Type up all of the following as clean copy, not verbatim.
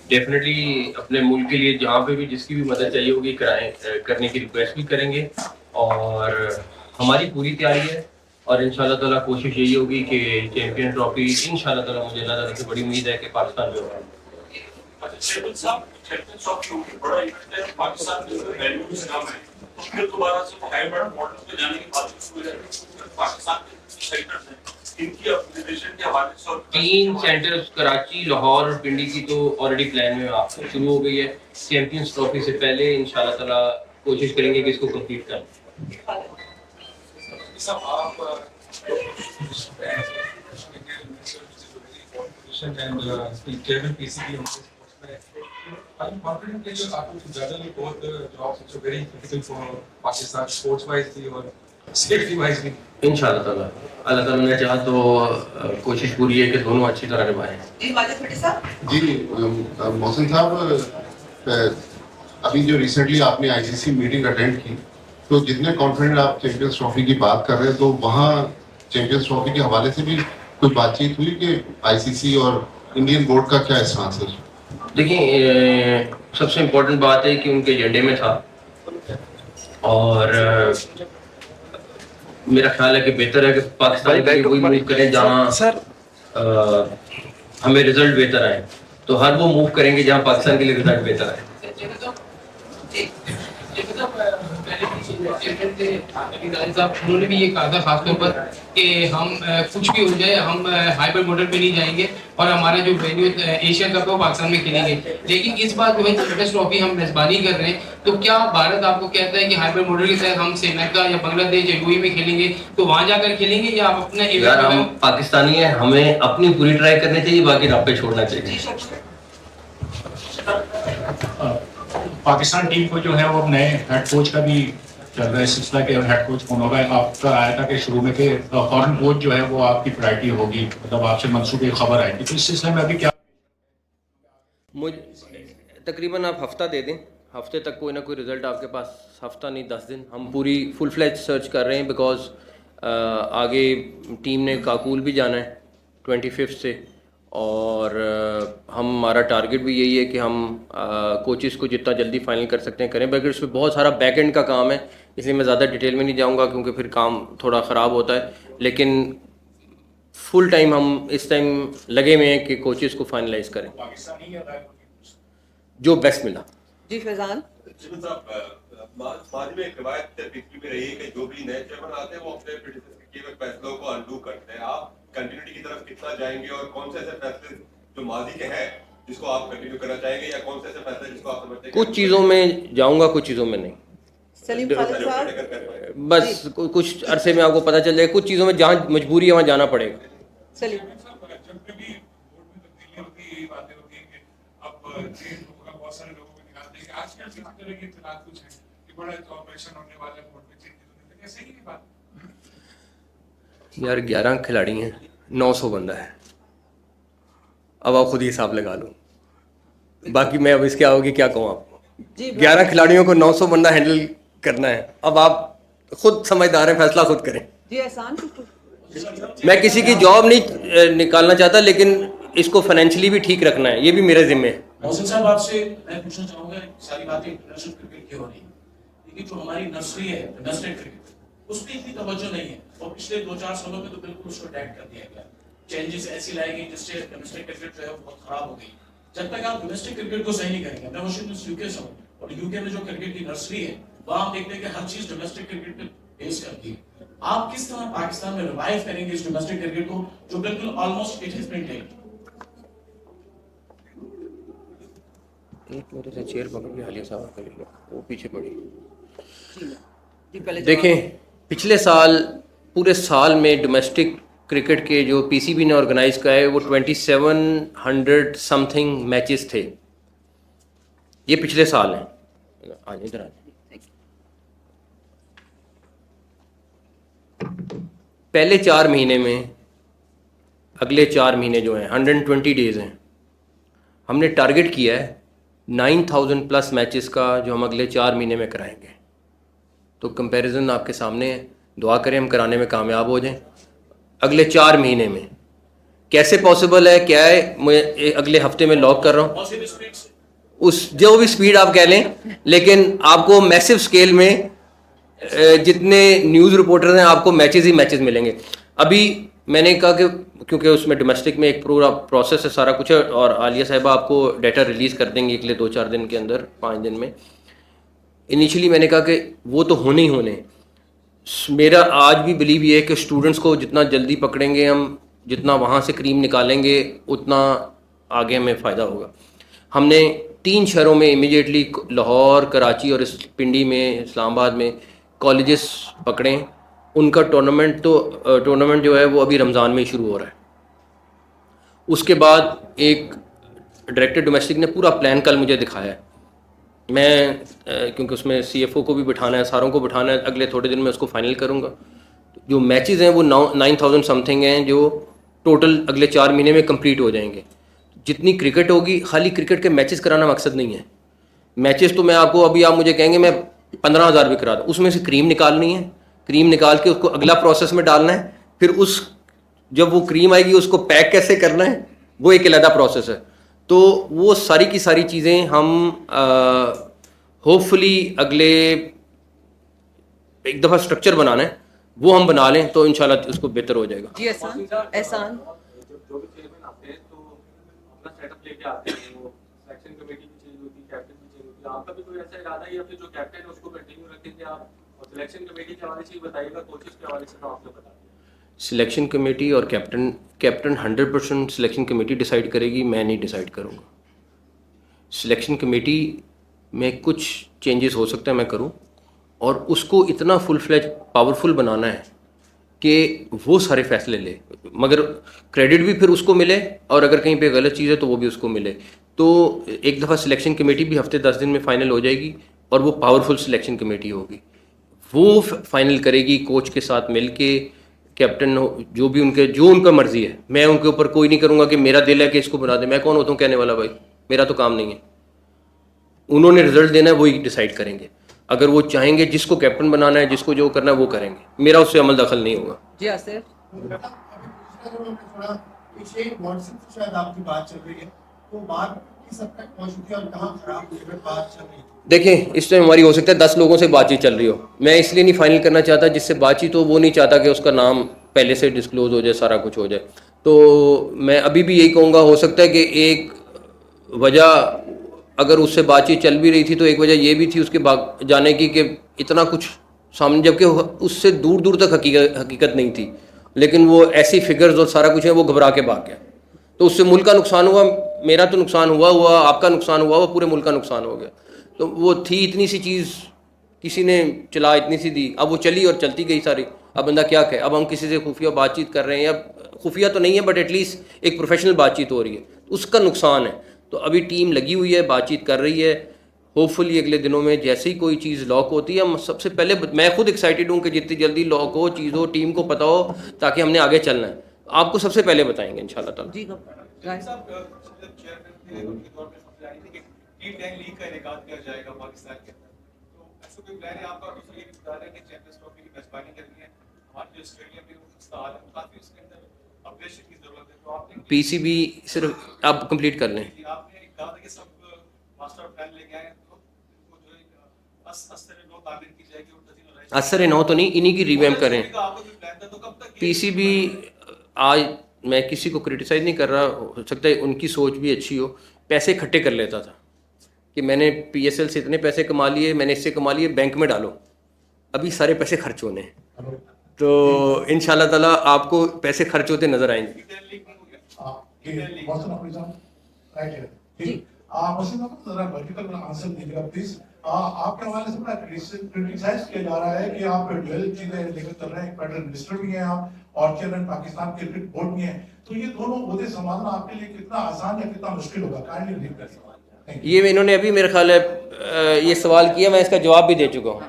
Definitely अपने मुल्क के लिए जहाँ पे भी जिसकी भी मदद चाहिए होगी करने की रिक्वेस्ट भी करेंगे और हमारी पूरी तैयारी है। और इंशाल्लाह ताला कोशिश यही होगी कि चैंपियन ट्रॉफी इंशाल्लाह ताला, मुझे अल्लाह ताला से बड़ी उम्मीद है कि पाकिस्तान में होगा। बड़ा इवेंट है, पाकिस्तान में वैल्यूज कम है, तो फिर दोबारा से हाइब्रिड मॉडल पे जाने की बात पाकिस्तान के सेक्टर्स हैं, इनकी अपग्रेडेशन के हवाले से 3 सेंटर्स कराची, लाहौर और पिंडी की तो ऑलरेडी प्लान में शुरू हो गई है। चैंपियंस ट्रॉफी से पहले इंशाल्लाह ताला कोशिश करेंगे कि इसको कंप्लीट करें। Are you confident that you're able to juggle both the jobs which are very critical for Pakistan, sports-wise or safety-wise? इंशाल्लाह ताला, अल्लाह ताला ने चाहा तो कोशिश पूरी है कि दोनों अच्छी तरह निभाएं। जी माजिद भट्टी साहब। जी मोहसिन साहब, अभी जो रिसेंटली आपने आईसीसी मीटिंग अटेंड की, तो जितने कॉन्फिडेंट आप चैंपियंस ट्रॉफी की बात कर रहे हैं, तो वहाँ चैंपियंस ट्रॉफी के हवाले से भी कुछ बातचीत हुई कि आईसीसी और इंडियन बोर्ड का क्या स्टांस है? देखिए, सबसे इम्पोर्टेंट बात है कि उनके एजेंडे में था और मेरा ख्याल है कि बेहतर है कि पाकिस्तान के लिए वही मूव करें जहां हमें रिजल्ट बेहतर आए, तो हर वो मूव करेंगे जहां पाकिस्तान के लिए रिजल्ट बेहतर आए। उन्होंने भी ये कहा था खासतौर पर कि हम कुछ भी हो जाए हम हाइब्रिड मॉडल पे नहीं जाएंगे और हमारा जो वेन्यू एशिया कप है वो पाकिस्तान में खेलेंगे। लेकिन इस बार जो है चैंपियंस ट्रॉफी हम मेजबानी कर रहे हैं, तो क्या भारत आपको कहता है कि हाइब्रिड मॉडल के तहत हम श्रीलंका या बांग्लादेश या यूएई में खेलेंगे, तो वहां जाकर खेलेंगे या आप अपना यार हम पाकिस्तानी है, हमें अपनी पूरी ट्राई करनी चाहिए, बाकी रब पे छोड़ना चाहिए। पाकिस्तान टीम को जो है वो नए हेड कोच का भी चल रहा है सिलसिला के हेड कोच कौन होगा। आपका आया था कि शुरू में कि फॉरेन कोच जो है वो आपकी प्रायोरिटी होगी, मतलब आपसे मंसूबे खबर आई थी, तो इस सिलसिले में अभी क्या? मुझे तकरीबन आप हफ्ता दे दें, हफ्ते तक कोई ना कोई रिज़ल्ट आपके पास, हफ्ता नहीं 10 दिन। हम पूरी फुल फ्लैज सर्च कर रहे हैं बिकॉज आगे टीम ने काकूल भी जाना है 25 से और हमारा टारगेट भी यही है कि हम कोचेस को जितना जल्दी फाइनल कर सकते हैं करें। बल्कि उसमें बहुत सारा बैक एंड का काम है, इसलिए मैं ज़्यादा डिटेल में नहीं जाऊंगा क्योंकि फिर काम थोड़ा ख़राब होता है। लेकिन फुल टाइम हम इस टाइम लगे हुए हैं कि कोचेस को फाइनलाइज करें, जो बेस्ट मिला। जी फैजान में एक रिवायत में रही है कि जो भी नए चेयरमैन आते हैं वो अपने किए हुए फैसलों को अनडू करते हैं। आप कंटिन्यूटी की तरफ कितना जाएंगे और कौन से ऐसे फैसले जो माजी के हैं जिसको आप कंटिन्यू करना चाहेंगे, या कौन से ऐसे फैसले जिसको आप समझते हैं? कुछ चीज़ों में जाऊंगा, कुछ चीज़ों में नहीं। सलीम खालिद साहब, बस कुछ अरसे में आपको पता चल जाएगा, कुछ चीज़ों में जहाँ मजबूरी है वहाँ जाना पड़ेगा। सलीम यार 11 खिलाड़ी हैं, 900 बंदा है, अब आप खुद ही हिसाब लगा लो। बाकी मैं अब इसके आओगे क्या कहूँ आपको, 11 खिलाड़ियों को 900 बंदा हैंडल करना है। अब आप खुद समझदार हैं, फैसला खुद करें। जी एहसान, मैं किसी की जॉब नहीं निकालना चाहता, लेकिन इसको फाइनेंशियली भी ठीक रखना है, ये भी मेरे जिम्मे है। मोहसिन साहब, आपसे मैं पूछना चाहूंगा, सारी बातें इंटरनेशनल क्रिकेट की हो रही है, लेकिन जो हमारी नर्सरी है डोमेस्टिक क्रिकेट, उस पर इतनी तवज्जो नहीं है और पिछले 2-4 सालों में तो बिल्कुल उसको टैग कर दिया गया। चेंजेस ऐसी लाई गई जिससे डोमेस्टिक क्रिकेट जो है बहुत खराब हो गई। जब तक आप डोमेस्टिक क्रिकेट को सही नहीं करेंगे, मैं वाशिंगटन यूके से हूं और यूके में जो क्रिकेट की नर्सरी है वहां आप देखते हैं कि हर चीज डोमेस्टिक क्रिकेट पे बेस करती है। आप किस तरह पाकिस्तान में रिवाइव करेंगे इस डोमेस्टिक क्रिकेट को जो बिल्कुल almost it has been dead? एक मेरे से चेयर पकड़ के हालिया साहब कर लिया, वो पीछे पड़ी। देखें, पिछले साल पूरे साल में डोमेस्टिक क्रिकेट के जो पीसीबी ने ऑर्गेनाइज किया है वो 2700 समथिंग मैचेस थे। ये पिछले साल हैं। आज इधर आ, पहले 4 महीने में, अगले 4 महीने जो हैं 120 डेज हैं, हमने टारगेट किया है 9000 प्लस मैचेस का जो हम अगले 4 महीने में कराएंगे। तो कंपैरिजन आपके सामने है, दुआ करें हम कराने में कामयाब हो जाएं। अगले 4 महीने में कैसे पॉसिबल है, क्या है, मैं अगले हफ्ते में लॉक कर रहा हूँ। पॉसिबल स्पीड से उस जो भी स्पीड आप कह लें, लेकिन आपको मैसिव स्केल में जितने न्यूज़ रिपोर्टर हैं आपको मैचेस ही मैचेस मिलेंगे। अभी मैंने कहा कि क्योंकि उसमें डोमेस्टिक में एक पूरा प्रोसेस है, सारा कुछ है, और आलिया साहिबा आपको डाटा रिलीज़ कर देंगे अगले 2-4 दिन के अंदर, 5 दिन में। इनिशियली मैंने कहा कि वो तो होने ही होने। मेरा आज भी बिलीव ये है कि स्टूडेंट्स को जितना जल्दी पकड़ेंगे हम, जितना वहाँ से क्रीम निकालेंगे, उतना आगे हमें फ़ायदा होगा। हमने 3 शहरों में इमीडिएटली, लाहौर, कराची और पिंडी में, इस्लामाबाद में कॉलेजेस पकड़े। उनका टूर्नामेंट जो है वो अभी रमज़ान में ही शुरू हो रहा है। उसके बाद एक डायरेक्टर डोमेस्टिक ने पूरा प्लान कल मुझे दिखाया है। मैं क्योंकि उसमें CFO को भी बिठाना है, सारों को बिठाना है, अगले थोड़े दिन में उसको फाइनल करूँगा। जो मैचेस हैं वो 9,000 समथिंग हैं, जो टोटल अगले 4 महीने में कंप्लीट हो जाएंगे। जितनी क्रिकेट होगी, खाली क्रिकेट के मैचेस कराना मकसद नहीं है। मैचेस तो मैं आपको, अभी आप मुझे कहेंगे मैं 15,000 भी करा दूँ, उसमें से क्रीम निकालनी है, क्रीम निकाल के उसको अगला प्रोसेस में डालना है, फिर जब वो क्रीम आएगी उसको पैक कैसे करना है, वो एक अलग प्रोसेस है। तो वो सारी की सारी चीज़ें हम होपफुली अगले एक दफ़ा स्ट्रक्चर बनाना है, वो हम बना लें तो इंशाल्लाह उसको बेहतर हो जाएगा। जी एहसान जो भी चेयरमैन आते हैं तो अपना सेटअप लेके आते हैं, वो सिलेक्शन कमेटी भी चेंज होती है, कैप्टन भी चेंज होती है। आपका भी कोई ऐसा इरादा है या फिर जो कैप्टन है उसको कंटिन्यू रखेंगे आप, और सिलेक्शन कमेटी के हवाले से ही बताइएगा, कोचेस के हवाले से तो आपने बता दिया। सिलेक्शन कमेटी और कैप्टन 100% सिलेक्शन कमेटी डिसाइड करेगी, मैं नहीं डिसाइड करूँगा। सिलेक्शन कमेटी में कुछ चेंजेस हो सकता है मैं करूँ, और उसको इतना फुल फ्लेज पावरफुल बनाना है कि वो सारे फैसले ले, मगर क्रेडिट भी फिर उसको मिले, और अगर कहीं पे गलत चीज़ है तो वो भी उसको मिले। तो एक दफ़ा सिलेक्शन कमेटी भी हफ्ते 10 दिन में फ़ाइनल हो जाएगी, और वो पावरफुल सिलेक्शन कमेटी होगी, वो फाइनल करेगी कोच के साथ मिल के, कैप्टन जो उनका मर्जी है। मैं उनके ऊपर कोई नहीं करूँगा कि मेरा दिल है कि इसको बना दे, मैं कौन होता हूँ कहने वाला, भाई मेरा तो काम नहीं है। उन्होंने रिजल्ट देना है, वही डिसाइड करेंगे। अगर वो चाहेंगे जिसको कैप्टन बनाना है, जिसको जो करना है वो करेंगे, मेरा उससे अमल दखल नहीं होगा। जी आसिफ शायद आपकी बात चल रही है, तो बात किस हद तक पहुंच चुकी है और कहाँ खराब बात चल रही है? देखें, इस टाइम हमारी हो सकता है 10 लोगों से बातचीत चल रही हो। मैं इसलिए नहीं फाइनल करना चाहता, जिससे बातचीत हो वो नहीं चाहता कि उसका नाम पहले से डिस्क्लोज हो जाए, सारा कुछ हो जाए। तो मैं अभी भी यही कहूँगा, हो सकता है कि एक वजह, अगर उससे बातचीत चल भी रही थी तो एक वजह ये भी थी उसके जाने की कि इतना कुछ सामने, जबकि उससे दूर दूर तक हकीकत नहीं थी, लेकिन वो ऐसी फिगर्स और सारा कुछ है, वो घबरा के भाग गया। तो उससे मुल्क का नुकसान हुआ, मेरा तो नुकसान हुआ, आपका नुकसान हुआ, पूरे मुल्क का नुकसान हो गया। तो वो थी इतनी सी चीज़, किसी ने चला इतनी सी दी, अब वो चली और चलती गई सारी। अब बंदा क्या कहे, अब हम किसी से खुफिया बातचीत कर रहे हैं, या खुफिया तो नहीं है बट एटलीस्ट एक प्रोफेशनल बातचीत हो रही है, उसका नुकसान है। तो अभी टीम लगी हुई है, बातचीत कर रही है। होपफुली अगले दिनों में जैसे ही कोई चीज़ लॉक होती है, हम सबसे पहले, मैं खुद एक्साइटेड हूँ कि जितनी जल्दी लॉक हो, चीज़ हो, टीम को पता हो, ताकि हमने आगे चलना है। आपको सबसे पहले बताएंगे इंशाल्लाह ताला। जी PCB सिर्फ आप कंप्लीट कर लें। असर नौ तो नहीं, इन्हीं की रिवैम्प करें। PCB आज मैं किसी को क्रिटिसाइज़ नहीं कर रहा, हो सकता है उनकी सोच भी अच्छी हो। पैसे इकट्ठे कर लेता था कि मैंने PSL से इतने पैसे कमा लिए, मैंने इससे कमा लिए, बैंक में डालो। अभी सारे पैसे खर्च होने हैं, तो इंशाल्लाह ताला आपको पैसे खर्च होते नजर आएंगे। आपके हवाले से बड़ा क्रिटिसाइज किया जा रहा है कि आप ड्यूअल चीजें लेकर चल रहे हैं, फेडरल मिनिस्टर भी हैं आप और चेयरमैन पाकिस्तान क्रिकेट बोर्ड भी हैं, तो ये दोनों ओहदे संभालना आपके लिए कितना आसान या कितना मुश्किल होगा? काइंडली रीड करें। ये इन्होंने अभी मेरे ख्याल है ये सवाल किया, मैं इसका जवाब भी दे चुका हूँ।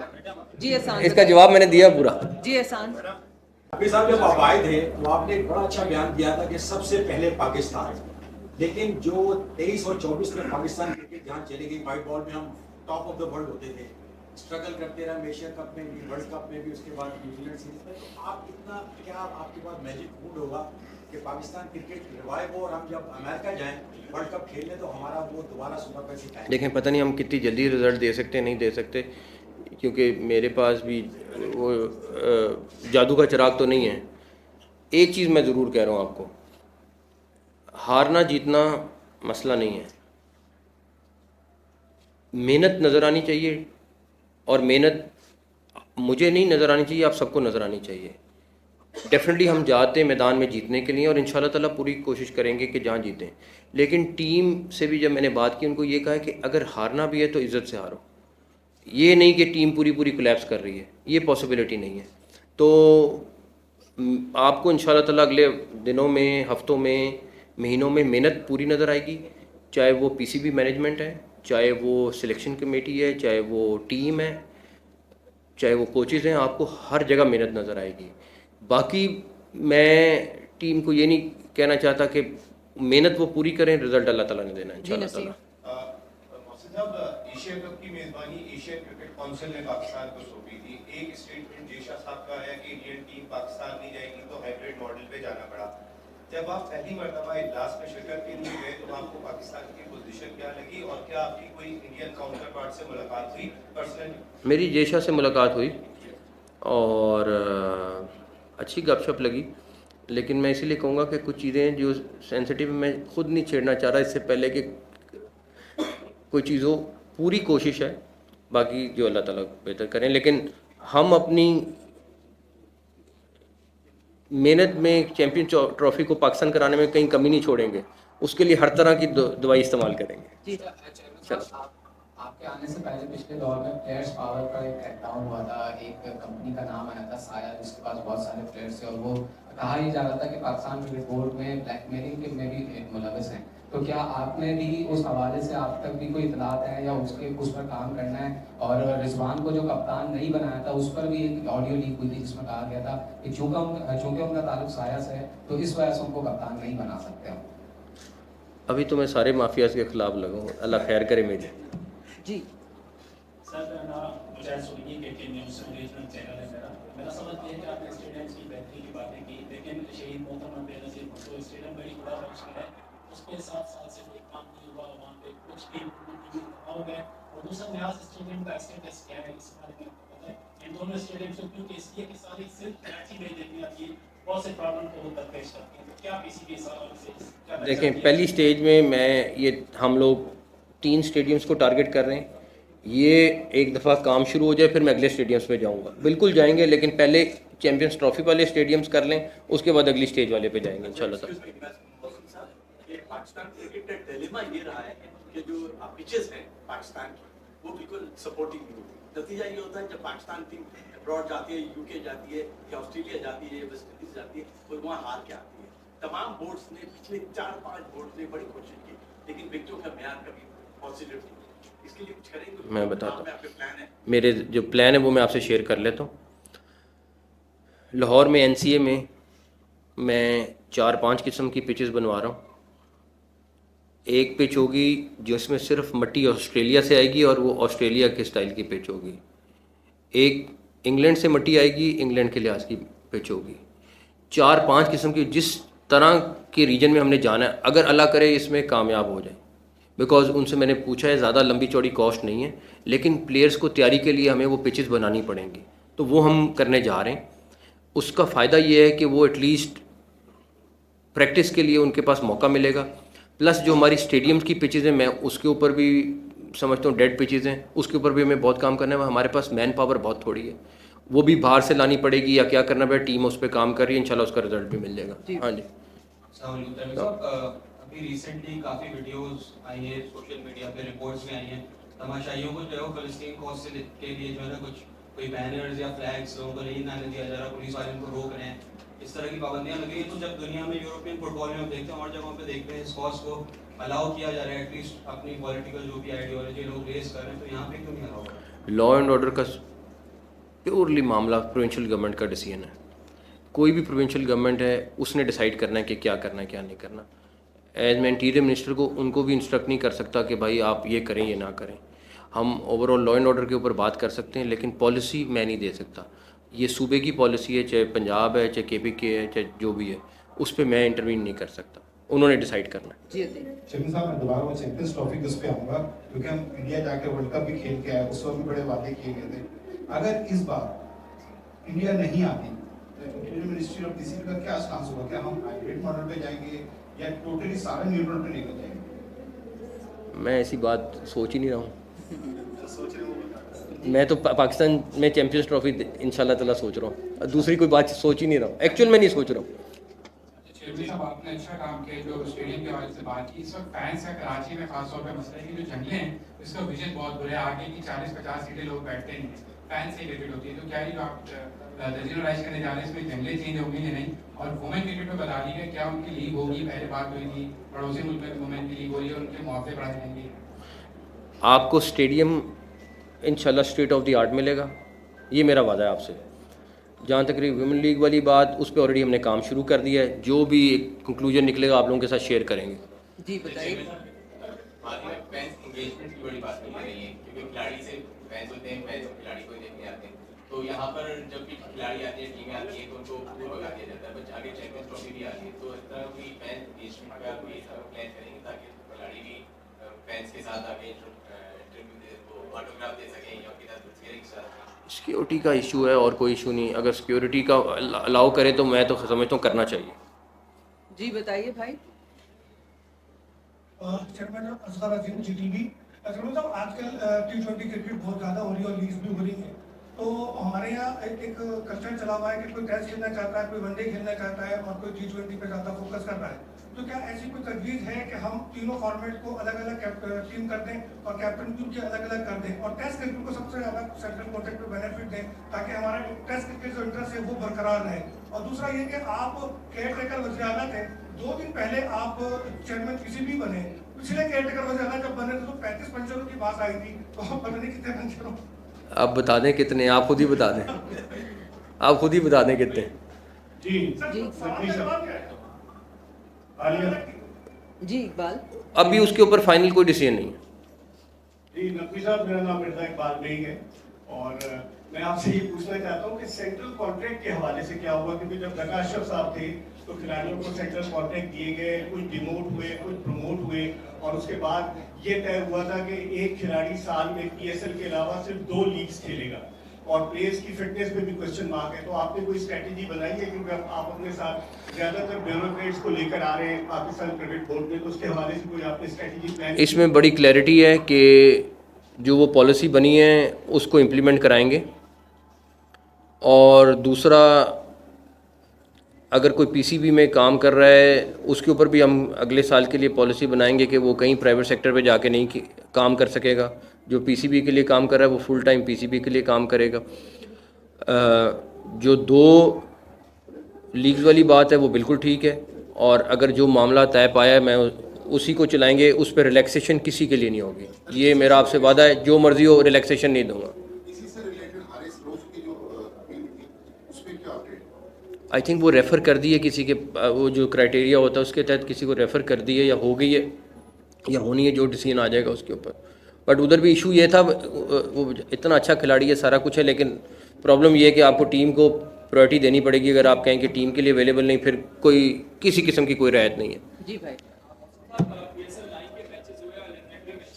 जी एहसान, इसका जवाब मैंने दिया पूरा। जी एहसान साहब, जब आप आए थे तो आपने एक बड़ा अच्छा बयान दिया था कि सबसे पहले पाकिस्तान, लेकिन जो 23 और 24 में पाकिस्तान क्रिकेट जहाँ चली गई, व्हाइट बॉल में हम टॉप ऑफ द वर्ल्ड होते थे, स्ट्रगल करते रहे एशिया कप में भी, वर्ल्ड कप में भी, उसके बाद न्यूजीलैंड सीरीज में, तो आप इतना क्या आपके पास मैजिक फूड होगा कि पाकिस्तान क्रिकेट रिवाइव हो और हम जब अमेरिका जाएं वर्ल्ड कप खेलने तो हमारा वो दोबारा सुबह पर सिखाएं? देखें, पता नहीं हम कितनी जल्दी रिजल्ट दे सकते हैं, नहीं दे सकते, क्योंकि मेरे पास भी वो जादू का चिराग तो नहीं है। एक चीज़ मैं ज़रूर कह रहा हूँ आपको, हारना जीतना मसला नहीं है, मेहनत नज़र आनी चाहिए, और मेहनत मुझे नहीं नज़र आनी चाहिए, आप सबको नज़र आनी चाहिए। डेफिनेटली हम जाते हैं मैदान में जीतने के लिए और इंशाल्लाह ताला पूरी कोशिश करेंगे कि जहाँ जीतें, लेकिन टीम से भी जब मैंने बात की उनको ये कहा कि अगर हारना भी है तो इज़्ज़त से हारो, ये नहीं कि टीम पूरी कोलैप्स कर रही है, ये पॉसिबिलिटी नहीं है। तो आपको इंशाल्लाह ताला अगले दिनों में, हफ्तों में, महीनों में मेहनत पूरी नज़र आएगी, चाहे वो पीसीबी मैनेजमेंट है, चाहे वो सिलेक्शन कमेटी है, चाहे वो टीम है, चाहे वो कोचेज़ हैं, आपको हर जगह मेहनत नज़र आएगी। बाकी मैं टीम को ये नहीं कहना चाहता कि मेहनत वो पूरी करें, रिजल्ट अल्लाह ताला ने देना है इंशाल्लाह ताला। एशिया कप की मेजबानी एशियन क्रिकेट काउंसिल ने पाकिस्तान को सौंपी थी। एक स्टेटमेंट जेशा साहब का है कि इंडियन टीम पाकिस्तान नहीं जाएगी तो हाइब्रिड मॉडल पे जाना पड़ा। जब आप पहली मरतबा इजलास में शिरकत के लिए गए तो आपको पाकिस्तान की पोजीशन क्या लगी और क्या आपकी कोई इंडियन काउंटर पार्ट से मुलाकात हुई पर्सनली? मेरी जेशा से मुलाकात हुई और अच्छी गपशप लगी, लेकिन मैं इसीलिए कहूँगा कि कुछ चीज़ें जो सेंसिटिव मैं खुद नहीं छेड़ना चाह रहा इससे पहले कि कोई चीज़ों पूरी कोशिश है, बाकी जो अल्लाह ताला बेहतर करें, लेकिन हम अपनी मेहनत में चैम्पियन ट्रॉफी को पाकिस्तान कराने में कहीं कमी नहीं छोड़ेंगे, उसके लिए हर तरह की दवाई इस्तेमाल करेंगे। चलो, आपके आने से पहले पिछले दौर में प्लेयर्स पावर का एक क्रैकडाउन हुआ था, एक कंपनी का नाम आया था साया, जिसके पास बहुत सारे प्लेयर्स थे और वो कहा ही जा रहा था कि पाकिस्तान क्रिकेट बोर्ड में ब्लैकमेलिंग के में भी मुलविस हैं। तो क्या आपने भी उस हवाले से आप तक भी कोई इतलात है या उस पर काम करना है? और रिजवान को जो कप्तान नहीं बनाया था उस पर भी एक ऑडियो लीक हुई थी जिसमें कहा गया था कि चूंकि उनका ताल्लुक साया से है तो इस वजह से उनको कप्तान नहीं बना सकते हम। अभी तो मैं सारे माफियाज के खिलाफ लगा हूँ, अल्लाह खैर करे मेरे जी। सर मुझे सुनिए कि न्यूज़ एंगेजमेंट चैनल है मेरा समझ ये है कि आपने स्टेडियम की बेहतरी की बातें की, लेकिन शहीद मोहतरमा बेनज़ीर भुट्टो स्टेडियम बड़ी बड़ा बख्श है, उसके साथ साथ सिर्फ एक काम नहीं हुआ, वहाँ पे कुछ भी हो गए और दूसरा न्याज स्टेडियम का स्टेटस क्या है इस बारे में पता है? इन दोनों स्टेडियम से क्योंकि इसलिए कि सारी सिर्फ कराची में देखनी आती है, बहुत से प्रॉब्लम को दरपेश करती है, तो क्या पीसीबी इस हवाले से देखें, पहली स्टेज में मैं ये हम लोग 3 स्टेडियम्स को टारगेट कर रहे हैं, ये एक दफ़ा काम शुरू हो जाए फिर मैं अगले स्टेडियम्स पे जाऊंगा, बिल्कुल जाएंगे, लेकिन पहले चैंपियंस ट्रॉफी वाले स्टेडियम्स कर लें, उसके बाद अगली स्टेज वाले पे जाएंगे इंशाल्लाह ताला। पाकिस्तान क्रिकेट का डिलेमा ये रहा है कि जो पिचेस हैं पाकिस्तान की वो बिल्कुल सपोर्टिव नहीं होती। नतीजा ये होता है जब पाकिस्तान टीम अब्रॉड जाती है, यूके जाती है या ऑस्ट्रेलिया जाती है, वेस्ट इंडीज जाती है, और वहाँ हार के आती है। तमाम बोर्ड्स ने पिछले 4-5 बोर्ड्स ने बड़ी कोशिश की, लेकिन विकेटों का म्यार कभी पॉजिटिव नहीं। इसके लिए कुछ करेंगे? मैं बताता हूँ, मेरे जो प्लान है वो मैं आपसे शेयर कर लेता हूँ। लाहौर में NCA में मैं 4-5 किस्म की पिचेस बनवा रहा हूँ। एक पिच होगी जिसमें सिर्फ मट्टी ऑस्ट्रेलिया से आएगी और वो ऑस्ट्रेलिया के स्टाइल की पिच होगी। एक इंग्लैंड से मट्टी आएगी, इंग्लैंड के लिहाज की पिच होगी। 4-5 किस्म की जिस तरह के रीजन में हमने जाना है, अगर अल्लाह करे इसमें कामयाब हो जाए, बिकॉज उनसे मैंने पूछा है, ज़्यादा लंबी चौड़ी कॉस्ट नहीं है, लेकिन प्लेयर्स को तैयारी के लिए हमें वो पिचेस बनानी पड़ेंगी, तो वो हम करने जा रहे हैं। उसका फ़ायदा ये है कि वो एटलीस्ट प्रैक्टिस के लिए उनके पास मौका मिलेगा, प्लस जो हमारी स्टेडियम की पिचेस हैं मैं उसके ऊपर भी समझता हूँ डेड पिचेस हैं, उसके ऊपर भी हमें बहुत काम करना है। हमारे पास मैन पावर बहुत थोड़ी है, वो भी बाहर से लानी पड़ेगी या क्या करना पड़ेगा, टीम उस पर काम कर रही है, इंशाल्लाह उसका रिजल्ट भी मिल जाएगा। हाँ जी, अभी रिसेंटली काफ़ी वीडियोस आई हैं सोशल मीडिया पे, रिपोर्ट्स में आई हैं, तमाशाइयों को जो है वो फ़लस्तीन कॉज से के लिए जो है ना कोई बैनर्स या फ्लैग्स लोगों को नहीं लाने दिया जा रहा, पुलिस वाले उनको रोक रहे हैं, इस तरह की पाबंदियां लगी हैं। तो जब दुनिया में यूरोपियन फुटबॉल में हम देखते हैं और जगहों पे देखते हैं इस कॉज को अलाउ किया जा रहा है, एटलीस्ट अपनी पॉलिटिकल जो भी आइडियोलॉजी लोग रेस कर रहे हैं, तो यहाँ पे क्यों नहीं अलाउ हो रहा? लॉ एंड ऑर्डर का प्योरली मामला प्रोविंशियल गवर्नमेंट का डिसीजन है। कोई भी प्रोविंशियल गवर्नमेंट है, उसने डिसाइड करना है कि क्या करना है क्या नहीं करना। एज मैं इंटीरियर मिनिस्टर को उनको भी इंस्ट्रक्ट नहीं कर सकता कि भाई आप ये करें ये ना करें। हम ओवरऑल लॉ एंड ऑर्डर के ऊपर बात कर सकते हैं, लेकिन पॉलिसी मैं नहीं दे सकता। ये सूबे की पॉलिसी है, चाहे पंजाब है, चाहे KPK है, चाहे जो भी है, उस पर मैं इंटरवीन नहीं कर सकता। उन्होंने डिसाइड करना है। शमीम साहब, मैं दोबारा वो चैंपियंस ट्रॉफी के उस पे आऊँगा, क्योंकि हम इंडिया जाके वर्ल्ड कप भी खेल के आए, उस वक्त भी बड़े वादे किए गए थे। अगर इस बार इंडिया नहीं आती तो इंडियन मिनिस्ट्री ऑफ डीसीपी का क्या स्टांस होगा? क्या हम हाइब्रिड मॉडल पे जाएंगे या टोटली सारे न्यूट्रल पे लेकर जाएंगे? मैं ऐसी बात सोच ही नहीं रहा हूँ। मैं तो पाकिस्तान में चैंपियंस ट्रॉफी इंशाल्लाह ताला सोच रहा हूँ, दूसरी कोई बात सोच ही नहीं रहा हूँ। एक्चुअल में नहीं सोच रहा हूँ। साहब, आपने अच्छा काम किया जो स्टेडियम के हवाले से बात की। इस वक्त फैंस का कराची में खासतौर पे मसला है कि जो जंगले हैं इसका विजन बहुत बुरा है, आगे की 40-50 सीटें लोग बैठते नहीं हैं, फैंस से क्रिकेट होती है। तो क्या ये जो आप तजर्बाइश करने जा रहे हैं इसमें जंगले चेंज होंगे या नहीं? और वुमेन क्रिकेट में बता दीजिए क्या उनकी लीग होगी? पहले बात हुई थी पड़ोसी मुल्क में वुमेन की लीग हो रही है, उनके मुआवजे बढ़ाए जाएंगे। आपको स्टेडियम इंशाल्लाह स्टेट ऑफ द आर्ट मिलेगा, ये मेरा वादा है आपसे। जहाँ तक वुमेन लीग वाली बात, उस पर ऑलरेडी हमने काम शुरू कर दिया है, जो भी कंक्लूजन निकलेगा आप लोगों के साथ शेयर करेंगे। जी बताइए। एंगेजमेंट की बड़ी बात नहीं है, क्योंकि खिलाड़ी से फैंस होते हैं, फैंस खिलाड़ी को देखने आते हैं, तो यहाँ पर जब भी खिलाड़ी आते हैं, टीमें आती हैं, तो उनको दूर भगा दिया जाता है। बट आगे चैंपियंस ट्रॉफी भी आती है, तो इस तरह कोई फैंस एंगेजमेंट का कोई प्लान करेंगे ताकि खिलाड़ी भी फैंस के साथ आगे ऑटोग्राफ दे सकें या उनके साथ तस्वीरें के साथ। सिक्योरिटी का इशू है और कोई इशू नहीं। अगर सिक्योरिटी का अलाउ करे तो मैं तो समझता हूँ करना चाहिए। जी बताइए भाई। चेयरमैन असगर अजीम, GTV। साहब, आजकल T20 क्रिकेट बहुत ज़्यादा हो रही है और लीग्स भी हो रही है, तो हमारे यहाँ एक कल्चर चला हुआ है कि कोई टेस्ट खेलना चाहता है, कोई वनडे खेलना चाहता है और कोई T20 पे ज़्यादा फोकस कर रहा है। तो क्या ऐसी कोई तजवीज़ है कि हम तीनों फॉर्मेट को अलग अलग टीम कर दें और कैप्टन भी उनके अलग अलग कर दें और टेस्ट क्रिकेट को सबसे ज़्यादा सेंट्रल कॉन्ट्रैक्ट पे बेनिफिट दें, ताकि हमारा टेस्ट क्रिकेट जो इंटरेस्ट है वो बरकरार रहे? और दूसरा ये कि आप केयर टेकर वज़ीर आला थे, 2 दिन पहले आप चेयरमैन किसी भी बने, पिछले केयर टेकर वज़ीर आला जब बने तो 35 पंचरों की बात आई थी, तो आप पता नहीं कितने पंचरों? आप बता दें कितने, आप खुद ही बता दें, आप खुद ही बता दें कितने। जी इकबाल। अभी उसके ऊपर फाइनल कोई डिसीजन नहीं है। जी नकवी साहब, मेरा नाम मिर्जा इकबाल नहीं है और मैं आपसे ये पूछना चाहता हूँ कि सेंट्रल कॉन्ट्रैक्ट के हवाले से क्या हुआ? क्योंकि जब नक्वी अशरफ साहब थे तो खिलाड़ियों को सेंट्रल कॉन्ट्रैक्ट दिए गए, कुछ डिमोट हुए, कुछ प्रमोट हुए और उसके बाद ये तय हुआ था कि एक खिलाड़ी साल में PSL के अलावा सिर्फ 2 लीग्स खेलेगा और प्लेयर्स की फिटनेस पे भी क्वेश्चन मार्क है। तो आपने कोई स्ट्रेटेजी बनाई है? क्योंकि आप अपने साथ ज्यादातर ब्यूरोक्रेट्स को लेकर आ रहे हैं पाकिस्तान क्रिकेट बोर्ड में, तो उसके हवाले से कोई आपने स्ट्रेटेजी प्लान? इसमें बड़ी क्लैरिटी है कि जो वो पॉलिसी बनी है उसको इम्प्लीमेंट कराएंगे। और दूसरा, अगर कोई PCB में काम कर रहा है उसके ऊपर भी हम अगले साल के लिए पॉलिसी बनाएंगे कि वो कहीं प्राइवेट सेक्टर पे जाके नहीं काम कर सकेगा। जो PCB के लिए काम कर रहा है वो फुल टाइम PCB के लिए काम करेगा। जो 2 लीग्स वाली बात है वो बिल्कुल ठीक है, और अगर जो मामला तय पाया है मैं उसी को चलाएंगे, उस पर रिलैक्सेशन किसी के लिए नहीं होगी। ये मेरा आपसे वादा है, जो मर्जी हो रिलैक्सेशन नहीं दूंगा। आई थिंक वो रेफ़र कर दिए किसी के, वो जो क्राइटेरिया होता है उसके तहत किसी को रेफ़र कर दिए या हो गई है या होनी है, जो डिसीजन आ जाएगा उसके ऊपर। बट उधर भी इशू ये था, वो इतना अच्छा खिलाड़ी है, सारा कुछ है, लेकिन प्रॉब्लम ये है कि आपको टीम को प्रायोरिटी देनी पड़ेगी। अगर आप कहें कि टीम के लिए अवेलेबल नहीं, फिर कोई किसी किस्म की कोई राहत नहीं है। जी भाई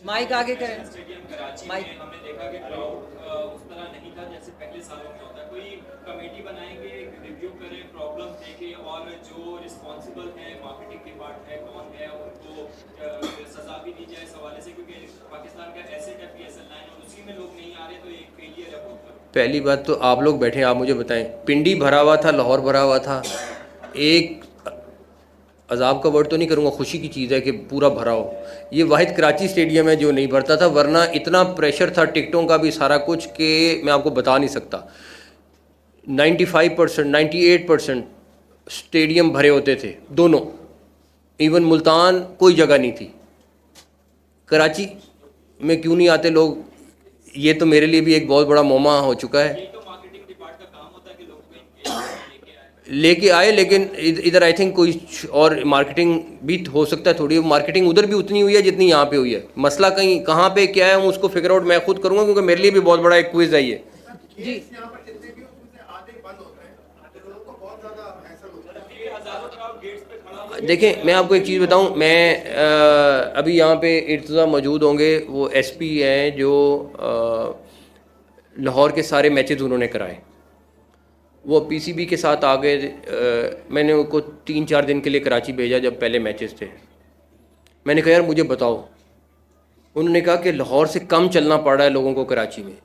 माइक आगे करें। माइक हमने देखा कि क्राउड उस तरह नहीं था जैसे पहले सालों में होता। कोई कमेटी बनाएंगे, रिव्यू करें, प्रॉब्लम देखें और जो रिस्पॉन्सिबल है, मार्केटिंग डिपार्टमेंट है, कौन है, उनको सजा भी दी जाए इस हवाले से, क्योंकि पाकिस्तान का ऐसे है PSL 9 और उसी में लोग नहीं आ रहे तो एक फेलियर है बहुत। पहली बात तो आप लोग बैठे, आप मुझे बताएं, पिंडी भरा हुआ था, लाहौर भरा हुआ था। एक अजाब का वर्ड तो नहीं करूँगा, खुशी की चीज़ है कि पूरा भरा हो। ये वाहिद कराची स्टेडियम है जो नहीं भरता था, वरना इतना प्रेशर था टिकटों का भी सारा कुछ कि मैं आपको बता नहीं सकता। 95% 98% स्टेडियम भरे होते थे दोनों। इवन मुल्तान कोई जगह नहीं थी। कराची में क्यों नहीं आते लोग, ये तो मेरे लिए भी एक बहुत बड़ा मोमा हो चुका है। लेके आए, लेकिन इधर आई थिंक कोई और मार्केटिंग भी हो सकता है, थोड़ी मार्केटिंग उधर भी उतनी हुई है जितनी यहाँ पे हुई है। मसला कहीं कहाँ पे क्या है, उसको फिगर आउट मैं खुद करूँगा, क्योंकि मेरे लिए भी बहुत बड़ा एक क्विज है ये। जी देखें, मैं आपको एक चीज़ बताऊं, मैं अभी यहाँ पे इर्तज़ा मौजूद होंगे, वो एसपी हैं जो लाहौर के सारे मैचेस उन्होंने कराए। वो पीसीबी के साथ आ गए। मैंने उनको 3-4 दिन के लिए कराची भेजा जब पहले मैचेस थे। मैंने कहा यार मुझे बताओ। उन्होंने कहा कि लाहौर से कम चलना पड़ रहा है लोगों को कराची में।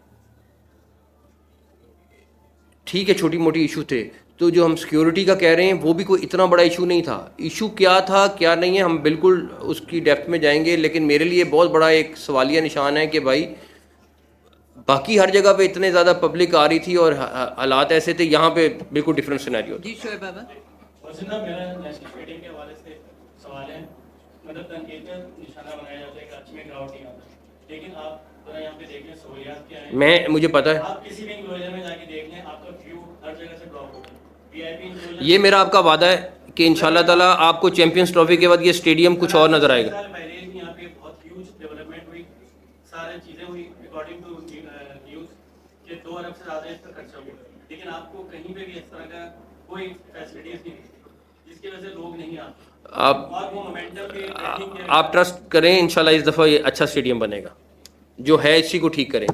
ठीक है, छोटी मोटी इशू थे, तो जो हम सिक्योरिटी का कह रहे हैं वो भी कोई इतना बड़ा इशू नहीं था। इशू क्या था क्या नहीं है, हम बिल्कुल उसकी डेप्थ में जाएंगे, लेकिन मेरे लिए बहुत बड़ा एक सवालिया निशान है कि भाई बाकी हर जगह पे इतने ज़्यादा पब्लिक आ रही थी और हालात ऐसे थे, यहाँ पे बिल्कुल डिफरेंट सिनेरियो था। जी शोएब बाबा। मेरा नेशनल स्टेडियम के हवाले से सवाल है, मतलब तनकीद का निशाना बनाया जाता है, कराची में ग्राउंड नहीं आता, लेकिन आप थोड़ा यहाँ पे देख लें सहूलियात क्या है। मुझे पता है, आप किसी भी इंक्लोजर में जाके देख लें, आपका व्यू हर जगह से ड्रॉप होता है। वीआईपी इंक्लोजर, ये मेरा आपका वादा है कि इंशाल्लाह ताला आपको चैंपियंस ट्रॉफी के बाद ये स्टेडियम कुछ और नजर आएगा। यहाँ पे बहुत ह्यूज डेवलपमेंट हुई, सारी चीजें हुई अकॉर्डिंग टू न्यूज़ कि 2 अरब से ज़्यादा इसका खर्चा हुआ, लेकिन आपको कहीं पे भी इस तरह का कोई फैसिलिटीज नहीं, जिसकी वजह से लोग नहीं आते। और वो मोमेंटम आप ट्रस्ट करें, इंशाल्लाह इस दफ़ा ये अच्छा स्टेडियम बनेगा, जो है इसी को ठीक करें।